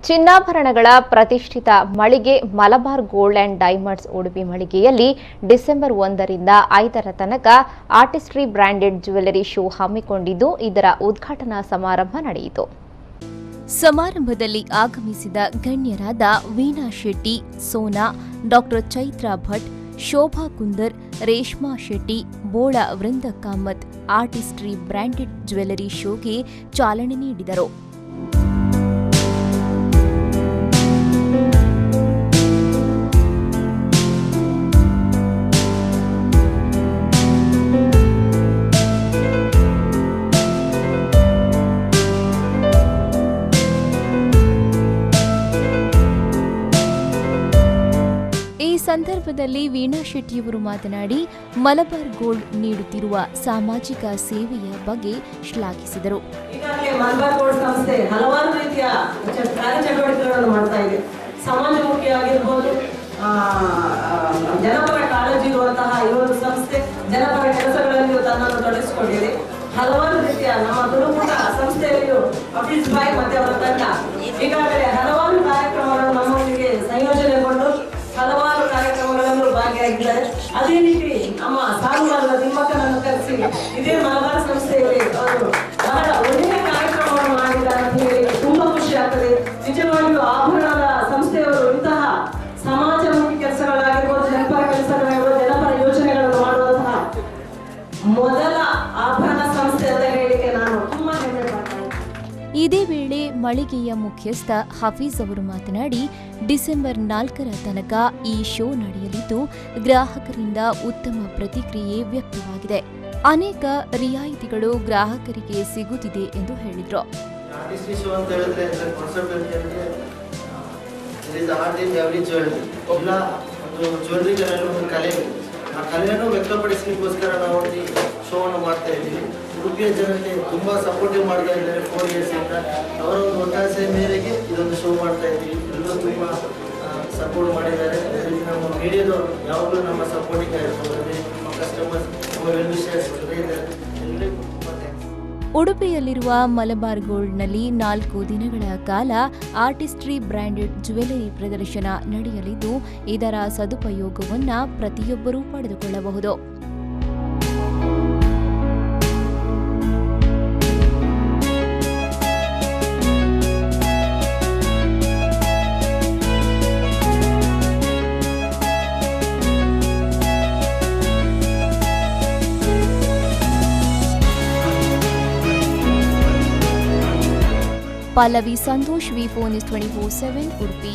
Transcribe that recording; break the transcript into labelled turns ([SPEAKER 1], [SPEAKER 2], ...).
[SPEAKER 1] ಚಿನ್ನಾಭರಣಗಳ ಪ್ರತಿಷ್ಠಿತ ಮಳಿಗೆ Malabar gold and diamonds Udupi ಮಳಿಗೆಯಲ್ಲಿ ಡಿಸೆಂಬರ್ 1ರಿಂದ 5ರ ತನಕ ಆರ್ಟಿಸ್ಟ್ರಿ ಬ್ರಾಂಡೆಡ್ ಜ್ಯುವೆಲರಿ ಶೋ ಹಮ್ಮಿಕೊಂಡಿದ್ದು ಇದರ ಉದ್ಘಾಟನಾ ಸಮಾರಂಭ ನಡೆಯಿತು.
[SPEAKER 2] ಸಮಾರಂಭದಲ್ಲಿ ಆಗಮಿಸಿದ ಗಣ್ಯರಾದ ವೀಣಾ ಶೆಟ್ಟಿ, ಸೋನಾ, ಡಾ. ಚೈತ್ರಾ ಭಟ್, ಶೋಭಾ ಕುಂದರ್, ರೇಷ್ಮಾ ಶೆಟ್ಟಿ, ಬೋಳ ವೃಂದ ಕಾಮತ್ ಆರ್ಟಿಸ್ಟ್ರಿ ಬ್ರಾಂಡೆಡ್ ಜ್ಯುವೆಲರಿ ಶೋಗೆ ಚಾಲನೆ ನೀಡಿದರು. ಈ ಸಂದರ್ಭದಲ್ಲಿ ವೀಣಾ ಶೆಟ್ಟಿಯವರು ಮಾತನಾಡಿ ಮಲಬಾರ್ ಗೋಲ್ಡ್ ನೀಡುತ್ತಿರುವ ಸಾಮಾಜಿಕ ಸೇವೆಯ ಬಗ್ಗೆ ಶ್ಲಾಘಿಸಿದರು.
[SPEAKER 3] ಈಗಾಗಲೇ ಮಲಬಾರ್ ಗೋಲ್ಡ್ ಸಂಸ್ಥೆ ಹಲವಾರು ರೀತಿಯ ಕಾರ್ಯಚಟುವಟಿಕೆಗಳನ್ನು ಮಾಡ್ತಾ ಇದೆ. ಸಮಾಜಮುಖಿಯಾಗಿರ್ಬೋದು, ಜನಪರ ಕಾಳಜಿ ಇರುವಂತಹ ಈ ಒಂದು ಸಂಸ್ಥೆ ಜನಪರ ಕೆಲಸಗಳಲ್ಲಿ ತನ್ನನ್ನು ತೊಡಗಿಸಿಕೊಂಡಿದೆ. ಹಲವಾರು ರೀತಿಯ ನಮ್ಮ ತುಳುಕೂಟ ಸಂಸ್ಥೆಯಲ್ಲಿಯೂ ಅಫೀಸ್ ಬಾಯ್ ಮತ್ತೆ ಅವರ ತಂಡ ಈಗಾಗಲೇ ಹಲವಾರು ಕಾರ್ಯಕ್ರಮಗಳನ್ನು ನಮ್ಮೊಂದಿಗೆ ಸಂಯೋಜನೆಗೊಂಡು ಹಲವಾರು ಕಾರ್ಯಕ್ರಮಗಳಲ್ಲೂ ಭಾಗಿಯಾಗಿದ್ದಾರೆ. ಅದೇ ರೀತಿ ನಮ್ಮ ಸಾಲುಗಾರರ ತಿಮ್ಮಕ್ಕನನ್ನು ಕರೆಸಿ ಇದೇ ಮಲಬಾರ್ ಸಂಸ್ಥೆಯಲ್ಲಿ ಅವರು ಬಹಳ ಒಳ್ಳೆಯ ಕಾರ್ಯಕ್ರಮವನ್ನು ಮಾಡಿದ್ದಾರೆ ಅಂತ ಹೇಳಿ ತುಂಬಾ ಖುಷಿ ಆಗ್ತದೆ. ನಿಜವಾಗಿಯೂ ಆಭರಣದ ಸಂಸ್ಥೆಯವರು ಇಂತಹ ಸಮಾಜಮುಖಿ ಕೆಲಸಗಳಾಗಿರ್ಬೋದು, ಜನಪರ ಕೆಲಸಗಳಾಗಿರ್ಬೋದು, ಜನಪರ ಯೋಜನೆಗಳನ್ನು ಮಾಡುವಂತಹ ಮೊದಲ ಆಭರಣ ಸಂಸ್ಥೆ ಅಂತ ಹೇಳಿಕೆ ನಾನು ತುಂಬಾ ಹೆಮ್ಮೆ ಪಡ್ತೇನೆ.
[SPEAKER 2] ಇದೇ ವೇಳೆ ಮಳಿಗೆಯ ಮುಖ್ಯಸ್ಥ ಹಫೀಜ್ ಅವರು ಮಾತನಾಡಿ ಡಿಸೆಂಬರ್ 4ರ ತನಕ ಈ ಶೋ ನಡೆಯಲಿದ್ದು ಗ್ರಾಹಕರಿಂದ ಉತ್ತಮ ಪ್ರತಿಕ್ರಿಯೆ ವ್ಯಕ್ತವಾಗಿದೆ. ಅನೇಕ ರಿಯಾಯಿತಿಗಳು ಗ್ರಾಹಕರಿಗೆ ಸಿಗುತ್ತಿದೆ ಎಂದು ಹೇಳಿದರು.
[SPEAKER 4] ಆ ಕಲೆಯನ್ನು ವ್ಯಕ್ತಪಡಿಸಲಿಕ್ಕೋಸ್ಕರ ನಾವು ಈ ಶೋವನ್ನು ಮಾಡ್ತಾ ಇದ್ದೀವಿ. ಉಡುಪಿಯ ಜನತೆ ತುಂಬಾ ಸಪೋರ್ಟಿವ್ ಮಾಡ್ತಾ ಇದ್ದಾರೆ. 4 years ಇಂದ ಅವರ ಒಂದು ಒತ್ತಾಸೆ ಮೇರೆಗೆ ಇದೊಂದು ಶೋ ಮಾಡ್ತಾ ಇದ್ದೀವಿ. ಎಲ್ಲರೂ ತುಂಬಾ ಸಪೋರ್ಟ್ ಮಾಡಿದ್ದಾರೆ. ನಮ್ಮ ಮೀಡಿಯಾದವರು ಯಾವಾಗಲೂ ನಮ್ಮ ಸಪೋರ್ಟಿಂಗ್ ಆಗಿರ್ಬೋದು, ನಮ್ಮ ಕಸ್ಟಮರ್ಸ್, ನಮ್ಮ ವೆಲ್ ವಿಷರ್ಸ್ ಇದ್ದಾರೆ. ಎಲ್ಲರಿಗೂ
[SPEAKER 2] ಉಡುಪಿಯಲ್ಲಿರುವ ಮಲಬಾರ್ ಗೋಲ್ಡ್ನಲ್ಲಿ 4 ದಿನಗಳ ಕಾಲ ಆರ್ಟಿಸ್ಟ್ರಿ ಬ್ರಾಂಡೆಡ್ ಜ್ಯುವೆಲರಿ ಪ್ರದರ್ಶನ ನಡೆಯಲಿದ್ದು ಇದರ ಸದುಪಯೋಗವನ್ನು ಪ್ರತಿಯೊಬ್ಬರೂ ಪಡೆದುಕೊಳ್ಳಬಹುದು. Pallavi Santosh, V4 News 24/7 Udupi.